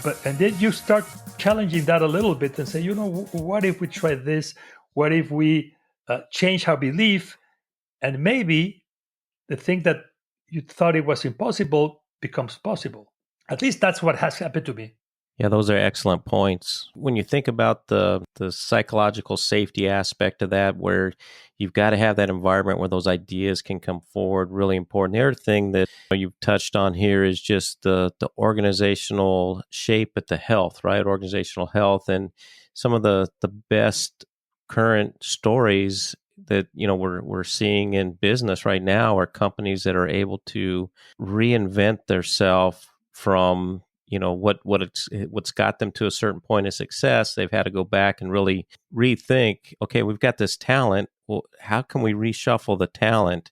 But and then you start challenging that a little bit and say, what if we try this? What if we change our belief, and maybe the thing that you thought it was impossible becomes possible. At least that's what has happened to me. Yeah, those are excellent points. When you think about the psychological safety aspect of that, where you've got to have that environment where those ideas can come forward, really important. The other thing that you've touched on here is just the organizational shape at the health, right? Organizational health, and some of the best current stories that we're seeing in business right now are companies that are able to reinvent themselves from what's got them to a certain point of success. They've had to go back and really rethink, okay, we've got this talent. Well, how can we reshuffle the talent?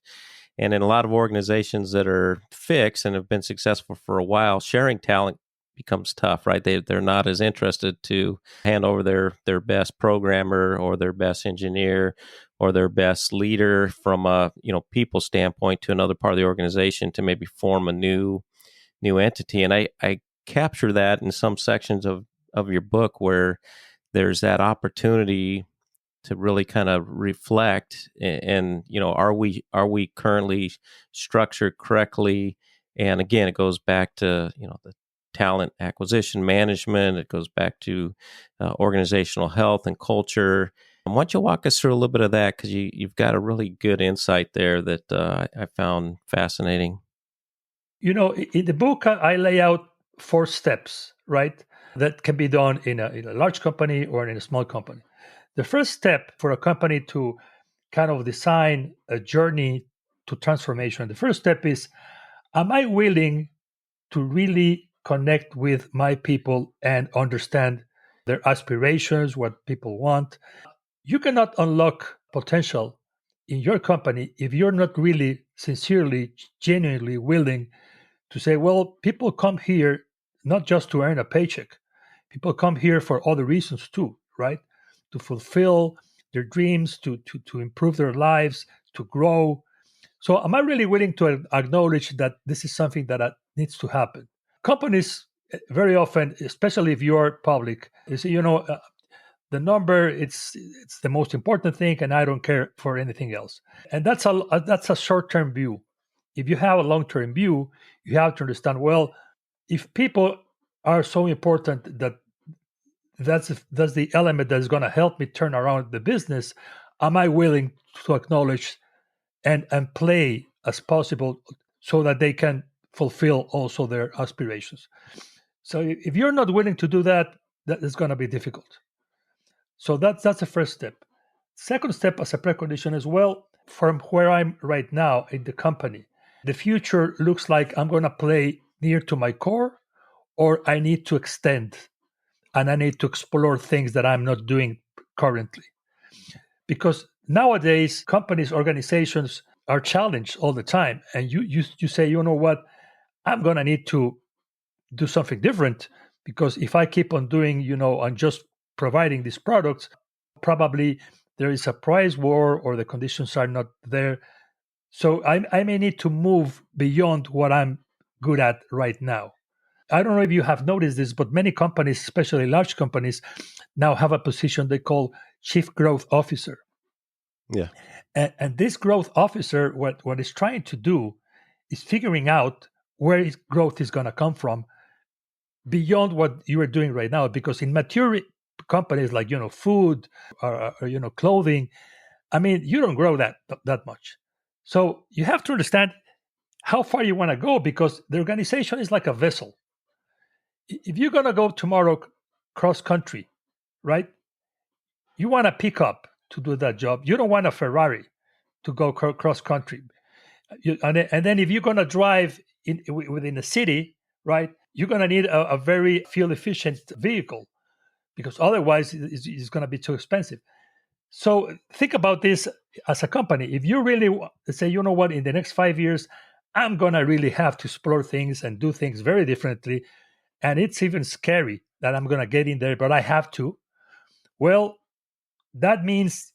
And in a lot of organizations that are fixed and have been successful for a while, sharing talent becomes tough, right? They're not as interested to hand over their best programmer or their best engineer or their best leader from a people standpoint to another part of the organization to maybe form a new entity. And I capture that in some sections of your book where there's that opportunity to really kind of reflect and are we currently structured correctly? And again, it goes back to the talent acquisition management. It goes back to organizational health and culture. Why don't you walk us through a little bit of that, because you've got a really good insight there that I found fascinating. In the book, I lay out 4 steps, right, that can be done in a large company or in a small company. The first step for a company to kind of design a journey to transformation, the first step is, am I willing to really connect with my people and understand their aspirations, what people want? You cannot unlock potential in your company if you're not really sincerely, genuinely willing to say, well, people come here not just to earn a paycheck. People come here for other reasons too, right? To fulfill their dreams, to improve their lives, to grow. So, am I really willing to acknowledge that this is something that needs to happen? Companies very often, especially if you're public, they say, the number it's the most important thing, and I don't care for anything else. And that's a short-term view. If you have a long-term view, you have to understand, well, if people are so important that that's the element that is going to help me turn around the business, am I willing to acknowledge and play as possible so that they can fulfill also their aspirations? So if you're not willing to do that, that is going to be difficult. So that's the first step. Second step as a precondition as well, from where I'm right now in the company, the future looks like I'm going to play near to my core, or I need to extend and I need to explore things that I'm not doing currently. Because nowadays, companies, organizations are challenged all the time. And you say, you know what, I'm going to need to do something different, because if I keep on doing, on just providing these products, probably there is a price war or the conditions are not there. So I may need to move beyond what I'm good at right now. I don't know if you have noticed this, but many companies, especially large companies, now have a position they call Chief Growth Officer. Yeah. And this growth officer, what it's trying to do is figuring out where his growth is going to come from beyond what you are doing right now. Because in mature companies like, food or clothing, I mean, you don't grow that much. So you have to understand how far you want to go, because the organization is like a vessel. If you're going to go tomorrow cross country, right? You want a pickup to do that job. You don't want a Ferrari to go cross country. And then if you're going to drive within a city, right, you're going to need a very fuel efficient vehicle, because otherwise it's going to be too expensive. So think about this as a company. If you really say, you know what, in the next 5 years, I'm going to really have to explore things and do things very differently. And it's even scary that I'm going to get in there, but I have to. Well, that means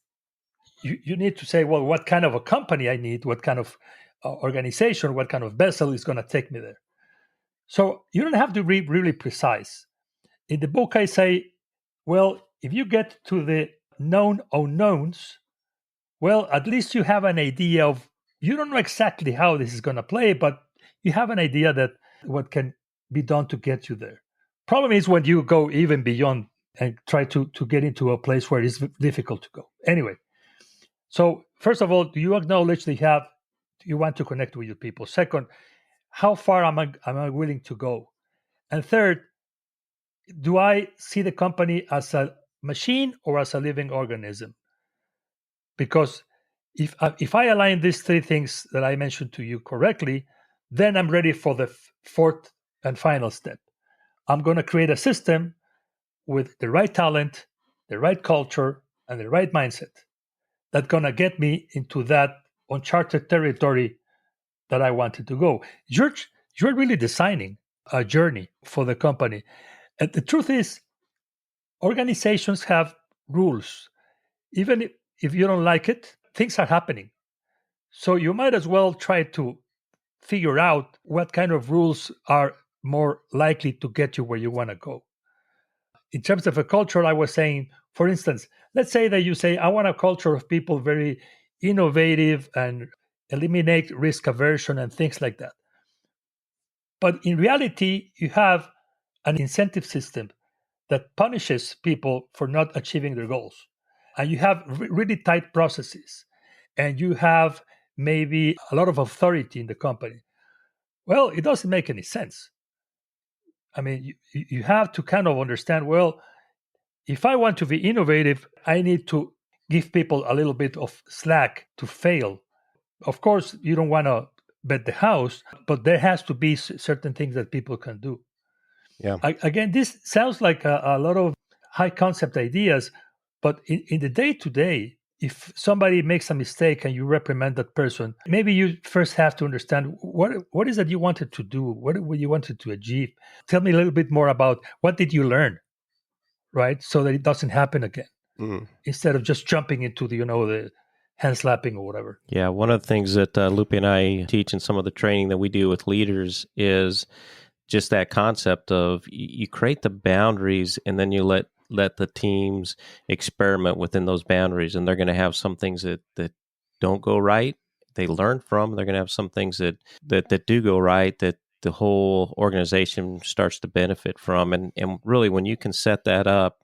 you need to say, well, what kind of a company I need, what kind of organization, what kind of vessel is going to take me there. So you don't have to be really precise. In the book, I say, well, if you get to the known unknowns, well, at least you have an idea of, you don't know exactly how this is going to play, but you have an idea that what can be done to get you there. Problem is when you go even beyond and try to get into a place where it's difficult to go. Anyway, so first of all, do you acknowledge that you want to connect with your people? Second, how far am I willing to go? And third, do I see the company as a machine or as a living organism? Because if I align these three things that I mentioned to you correctly, then I'm ready for the fourth and final step. I'm going to create a system with the right talent, the right culture, and the right mindset that's going to get me into that uncharted territory that I wanted to go. You're really designing a journey for the company. And the truth is, organizations have rules. Even if you don't like it, things are happening. So you might as well try to figure out what kind of rules are more likely to get you where you want to go. In terms of a culture, I was saying, for instance, let's say that you say, I want a culture of people very innovative and eliminate risk aversion and things like that. But in reality, you have an incentive system that punishes people for not achieving their goals. And you have really tight processes. And you have maybe a lot of authority in the company. Well, it doesn't make any sense. I mean, you have to kind of understand, well, if I want to be innovative, I need to give people a little bit of slack to fail. Of course, you don't want to bet the house, but there has to be certain things that people can do. Yeah. Again, this sounds like a lot of high concept ideas, but in the day to day, if somebody makes a mistake and you reprimand that person, maybe you first have to understand what is it you wanted to do, what you wanted to achieve. Tell me a little bit more about what did you learn, right? So that it doesn't happen again, Mm. instead of just jumping into the hand slapping or whatever. Yeah, one of the things that Lupe and I teach in some of the training that we do with leaders is just that concept of you create the boundaries and then you let the teams experiment within those boundaries, and they're going to have some things that don't go right. They learn from. They're going to have some things that do go right, that the whole organization starts to benefit from. And really, when you can set that up,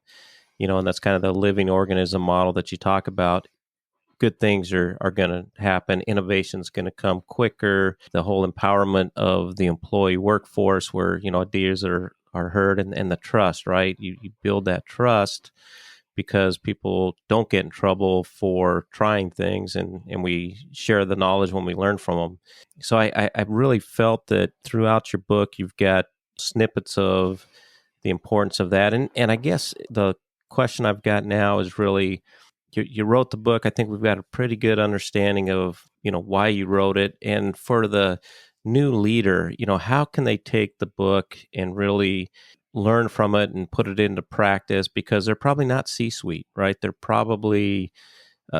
and that's kind of the living organism model that you talk about, good things are going to happen. Innovation is going to come quicker. The whole empowerment of the employee workforce, where ideas are heard, and the trust. Right, you build that trust because people don't get in trouble for trying things, and we share the knowledge when we learn from them. So I really felt that throughout your book, you've got snippets of the importance of that, and I guess the question I've got now is really, you wrote the book. I think we've got a pretty good understanding of why you wrote it, and for the new leader, how can they take the book and really learn from it and put it into practice, because they're probably not C-suite, right? They're probably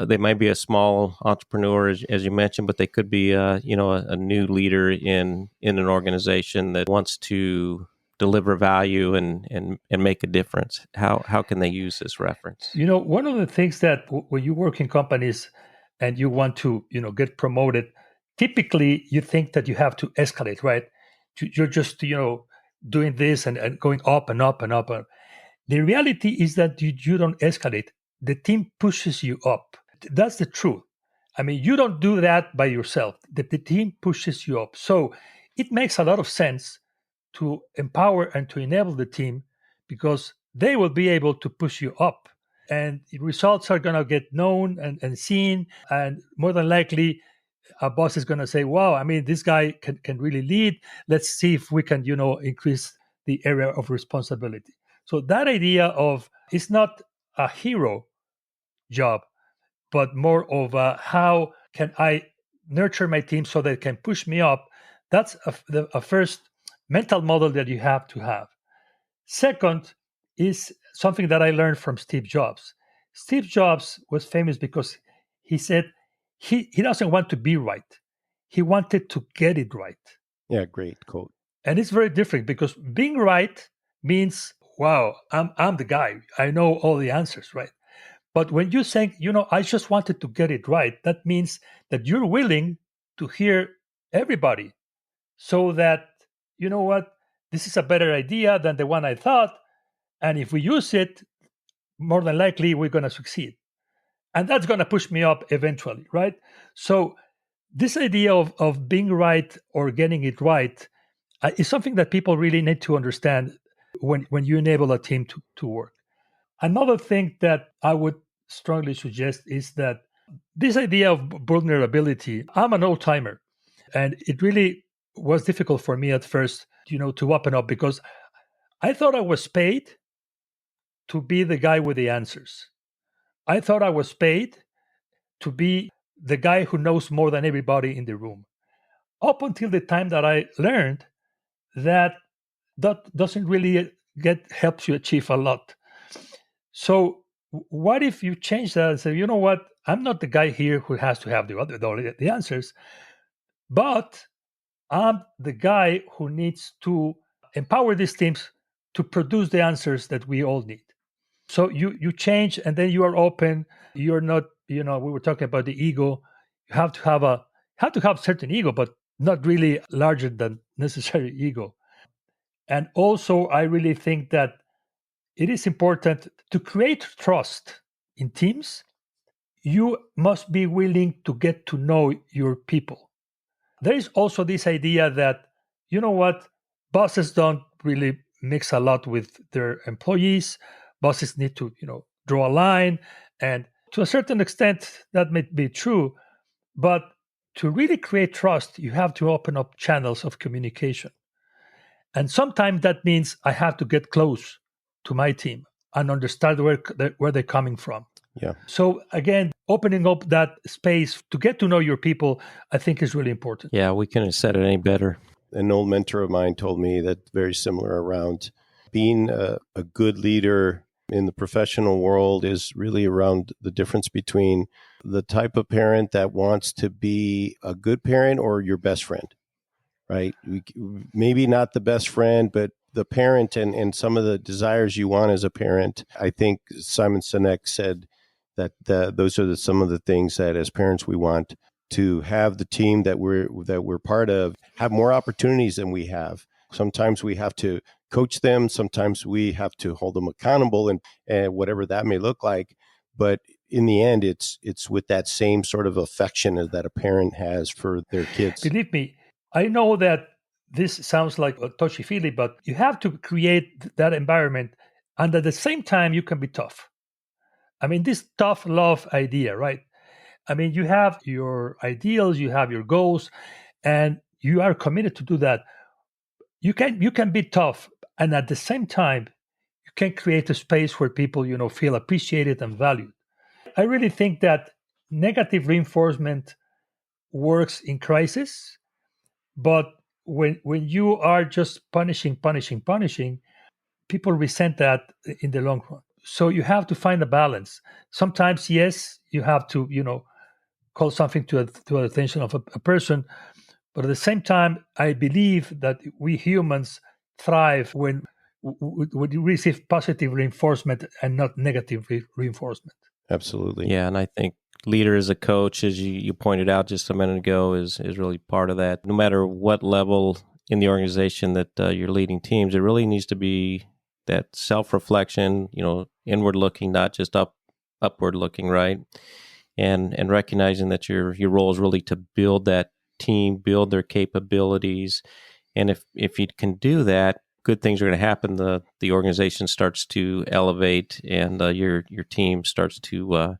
they might be a small entrepreneur, as you mentioned, but they could be a new leader in an organization that wants to deliver value and make a difference. How can they use this reference? One of the things that when you work in companies and you want to, get promoted, typically you think that you have to escalate, right? You're just, doing this and going up and up and up. The reality is that you don't escalate. The team pushes you up. That's the truth. I mean, you don't do that by yourself. The team pushes you up. So it makes a lot of sense to empower and to enable the team, because they will be able to push you up. And results are going to get known and seen. And more than likely, a boss is going to say, wow, I mean, this guy can really lead. Let's see if we can, increase the area of responsibility. So that idea of, it's not a hero job, but more of how can I nurture my team so they can push me up. That's a first mental model that you have to have. Second is something that I learned from Steve Jobs. Steve Jobs was famous because he said he doesn't want to be right. He wanted to get it right. Yeah, great quote. And it's very different, because being right means wow, I'm the guy. I know all the answers, right? But when you say, I just wanted to get it right, that means that you're willing to hear everybody so that, you know what, this is a better idea than the one I thought. And if we use it, more than likely we're going to succeed. And that's going to push me up eventually, right? So, this idea of being right or getting it right is something that people really need to understand when you enable a team to work. Another thing that I would strongly suggest is that this idea of vulnerability, I'm an old timer, and it really was difficult for me at first, to open up because I thought I was paid to be the guy with the answers. I thought I was paid to be the guy who knows more than everybody in the room. Up until the time that I learned that that doesn't really get helps you achieve a lot. So what if you change that and say, you know what, I'm not the guy here who has to have the answers, but I'm the guy who needs to empower these teams to produce the answers that we all need. So you change, and then you are open. You're not, we were talking about the ego. You have to have certain ego, but not really larger than necessary ego. And also, I really think that it is important to create trust in teams. You must be willing to get to know your people. There is also this idea that, you know what, bosses don't really mix a lot with their employees. Bosses need to, draw a line. And to a certain extent, that may be true. But to really create trust, you have to open up channels of communication. And sometimes that means I have to get close to my team and understand where they're coming from. Yeah. So again, opening up that space to get to know your people, I think is really important. Yeah, we couldn't have said it any better. An old mentor of mine told me that very similar around being a good leader in the professional world is really around the difference between the type of parent that wants to be a good parent or your best friend, right? Maybe not the best friend, but the parent and some of the desires you want as a parent. I think Simon Sinek said that those are some of the things that as parents we want to have the team that we're part of have more opportunities than we have. Sometimes we have to coach them. Sometimes we have to hold them accountable, and whatever that may look like. But in the end, it's with that same sort of affection that a parent has for their kids. Believe me, I know that this sounds like a touchy-feely, but you have to create that environment, and at the same time, you can be tough. I mean, this tough love idea, right? I mean, you have your ideals, you have your goals, and you are committed to do that. You can be tough, and at the same time, you can create a space where people, feel appreciated and valued. I really think that negative reinforcement works in crisis, but when you are just punishing, people resent that in the long run. So you have to find a balance. Sometimes, yes, you have to, call something to the attention of a person, but at the same time, I believe that we humans thrive when we receive positive reinforcement and not negative reinforcement. Absolutely. Yeah, and I think leader as a coach, as you pointed out just a minute ago, is really part of that. No matter what level in the organization that you're leading teams, it really needs to be that self-reflection, inward looking, not just upward looking, right? And recognizing that your role is really to build that team, build their capabilities, and if you can do that, good things are going to happen. The organization starts to elevate, and your team starts to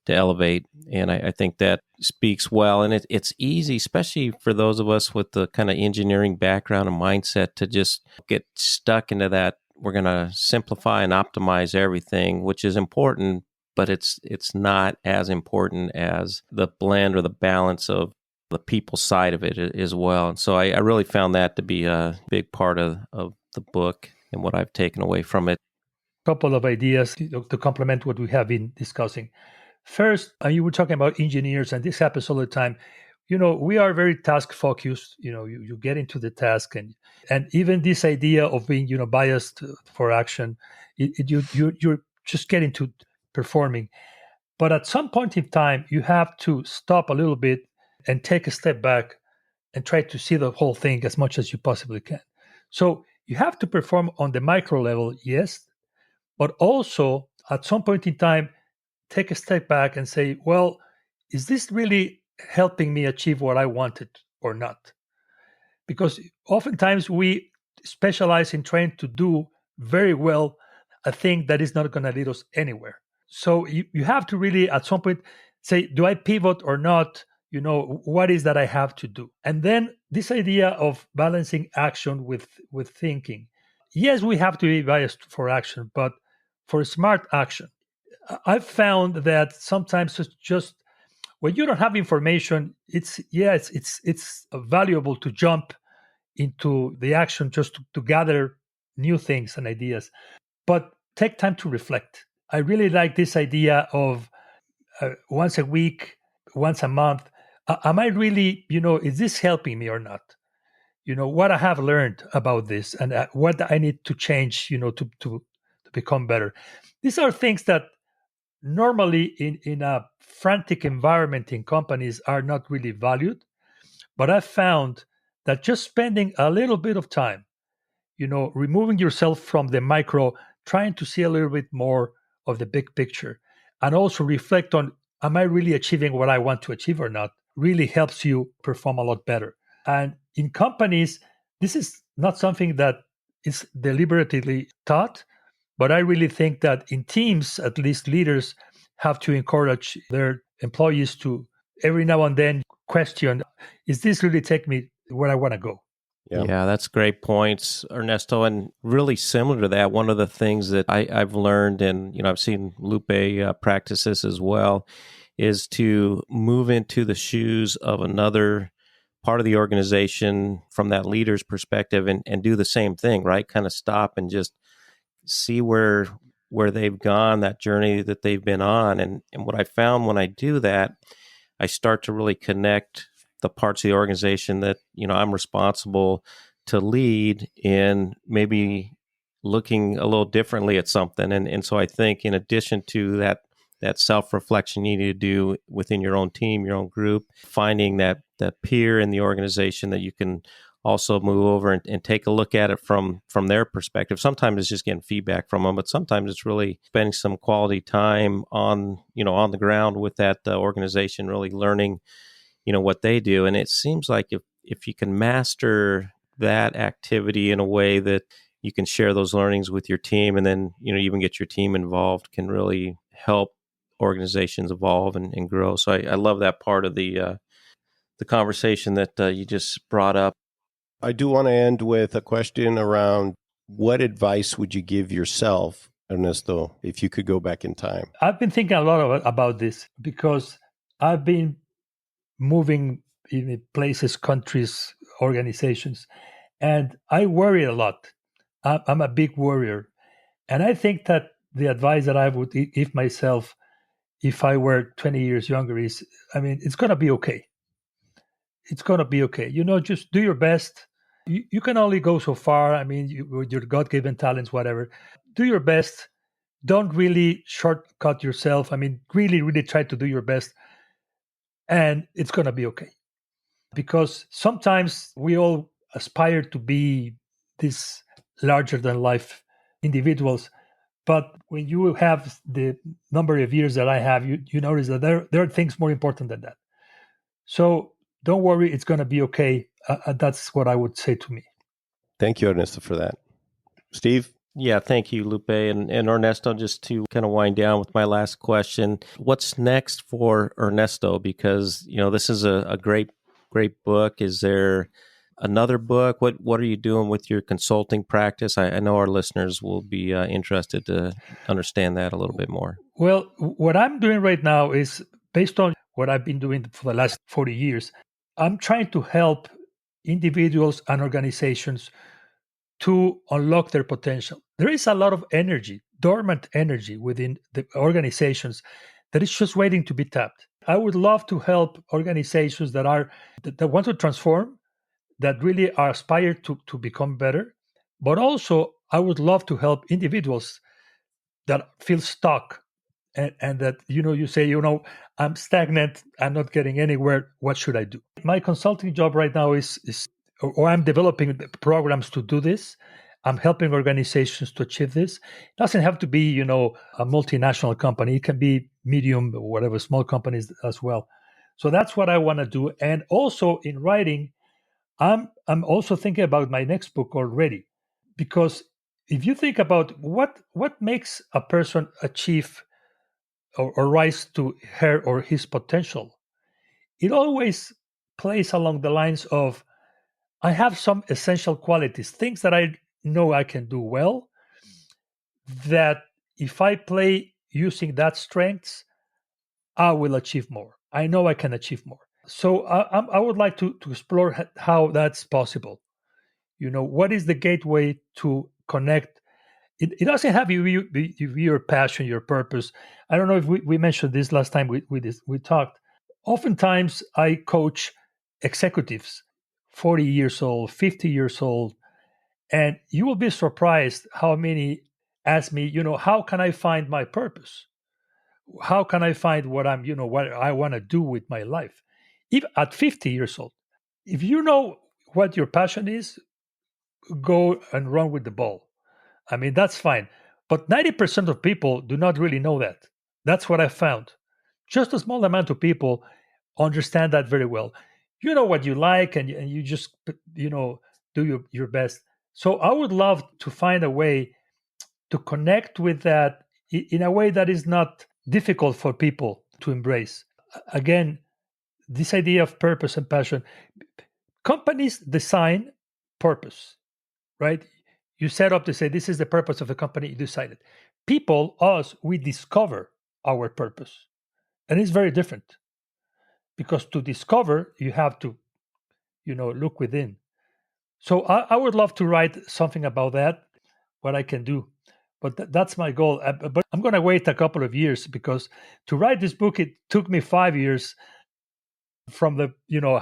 elevate. And I think that speaks well. And it's easy, especially for those of us with the kind of engineering background and mindset, to just get stuck into that. We're going to simplify and optimize everything, which is important, but it's not as important as the blend or the balance of the people side of it as well. And so I really found that to be a big part of the book and what I've taken away from it. Couple of ideas to complement what we have been discussing. First, you were talking about engineers, and this happens all the time. we are very task focused. You get into the task, and even this idea of being, biased for action, you're just getting to performing. But at some point in time, you have to stop a little bit and take a step back and try to see the whole thing as much as you possibly can. So you have to perform on the micro level, yes, but also at some point in time, take a step back and say, well, is this really helping me achieve what I wanted or not? Because oftentimes we specialize in trying to do very well a thing that is not going to lead us anywhere. So you have to really at some point say, do I pivot or not? What is that I have to do? And then this idea of balancing action with thinking. Yes, we have to be biased for action, but for smart action. I've found that sometimes it's just when you don't have information, it's valuable to jump into the action just to gather new things and ideas, but take time to reflect. I really like this idea of once a week, once a month. Am I really, is this helping me or not? What I have learned about this and what I need to change, to become better. These are things that normally in a frantic environment in companies are not really valued. But I found that just spending a little bit of time, removing yourself from the micro, trying to see a little bit more of the big picture, and also reflect on, am I really achieving what I want to achieve or not, really helps you perform a lot better. And in companies, this is not something that is deliberately taught, but I really think that in teams, at least leaders have to encourage their employees to every now and then question, is this really take me where I want to go? Yeah. Yeah, that's great points, Ernesto. And really similar to that, one of the things that I've learned, and I've seen Lupe practice this as well, is to move into the shoes of another part of the organization from that leader's perspective and do the same thing, right? Kind of stop and just see where they've gone, that journey that they've been on. And what I found when I do that, I start to really connect the parts of the organization that, I'm responsible to lead in maybe looking a little differently at something. And so I think in addition to that self-reflection you need to do within your own team, your own group, finding that peer in the organization that you can also move over and take a look at it from their perspective. Sometimes it's just getting feedback from them, but sometimes it's really spending some quality time on the ground with that organization, really learning, what they do. And it seems like if you can master that activity in a way that you can share those learnings with your team, and then, even get your team involved, can really help organizations evolve and grow. So I love that part of the conversation that you just brought up. I do want to end with a question around what advice would you give yourself, Ernesto, if you could go back in time? I've been thinking a lot about this because I've been moving in places, countries, organizations, and I worry a lot. I'm a big worrier. And I think that the advice that I would give myself if I were 20 years younger is, it's going to be okay. It's going to be okay. Just do your best. You can only go so far. With your God given talents, whatever. Do your best. Don't really shortcut yourself. Really, really try to do your best. And it's going to be okay. Because sometimes we all aspire to be these larger than life individuals. But when you have the number of years that I have, you notice that there are things more important than that. So don't worry, it's going to be okay. That's what I would say to me. Thank you, Ernesto, for that. Steve? Yeah, thank you, Lupe. And Ernesto, just to kind of wind down with my last question, what's next for Ernesto? Because, this is a great book. Is there another book? What are you doing with your consulting practice? I know our listeners will be interested to understand that a little bit more. Well, what I'm doing right now is based on what I've been doing for the last 40 years. I'm trying to help individuals and organizations to unlock their potential. There is a lot of energy, dormant energy within the organizations that is just waiting to be tapped. I would love to help organizations that want to transform, that really are aspired to become better. But also, I would love to help individuals that feel stuck, and that, you say, I'm stagnant, I'm not getting anywhere, what should I do? My consulting job right now is or I'm developing programs to do this. I'm helping organizations to achieve this. It doesn't have to be, a multinational company. It can be medium, whatever, small companies as well. So that's what I want to do. And also in writing, I'm also thinking about my next book already, because if you think about what makes a person achieve or rise to her or his potential, it always plays along the lines of, I have some essential qualities, things that I know I can do well, that if I play using that strengths, I will achieve more. I know I can achieve more. So I would like to explore how that's possible. What is the gateway to connect? It doesn't have your passion, your purpose. I don't know if we mentioned this last time we talked. Oftentimes, I coach executives, 40 years old, 50 years old, and you will be surprised how many ask me, how can I find my purpose? How can I find what I want to do with my life? If at 50 years old, if you know what your passion is, go and run with the ball. I mean, that's fine. But 90% of people do not really know that. That's what I found. Just a small amount of people understand that very well. You know what you like, and you just, do your best. So I would love to find a way to connect with that in a way that is not difficult for people to embrace. Again, this idea of purpose and passion. Companies design purpose, right? You set up to say, this is the purpose of the company, you decide it. People, us, we discover our purpose. And it's very different, because to discover, you have to, look within. So I would love to write something about that, what I can do. But that's my goal. But I'm going to wait a couple of years, because to write this book, it took me 5 years from the,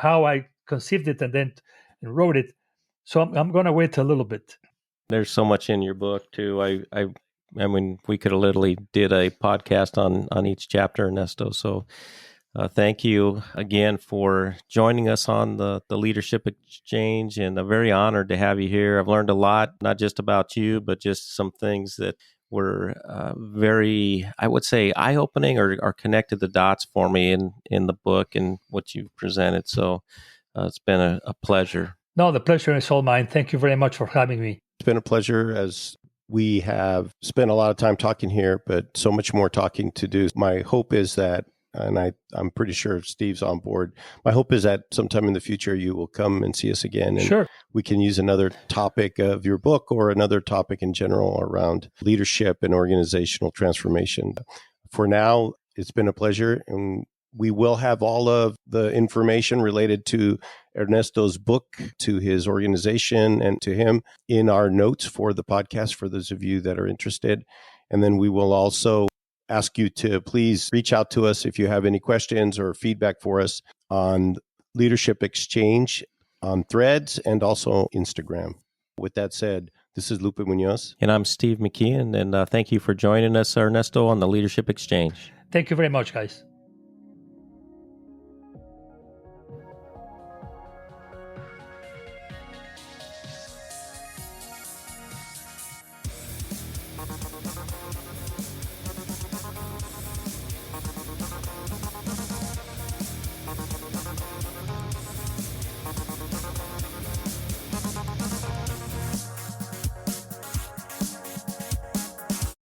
how I conceived it and then wrote it. So I'm going to wait a little bit. There's so much in your book too. I mean, we could have literally did a podcast on each chapter, Ernesto. So thank you again for joining us on the Leadership Exchange, and I'm very honored to have you here. I've learned a lot, not just about you, but just some things that were very, I would say, eye-opening, or connected the dots for me in the book and what you've presented. So it's been a pleasure. No, the pleasure is all mine. Thank you very much for having me. It's been a pleasure, as we have spent a lot of time talking here, but so much more talking to do. My hope is that, and I'm pretty sure Steve's on board, my hope is that sometime in the future you will come and see us again, and sure, we can use another topic of your book or another topic in general around leadership and organizational transformation. For now, it's been a pleasure, and we will have all of the information related to Ernesto's book, to his organization, and to him in our notes for the podcast for those of you that are interested. And then we will also ask you to please reach out to us if you have any questions or feedback for us on Leadership Exchange on Threads and also Instagram. With that said, this is Lupe Munoz. And I'm Steve McKeon, and thank you for joining us, Ernesto, on the Leadership Exchange. Thank you very much, guys.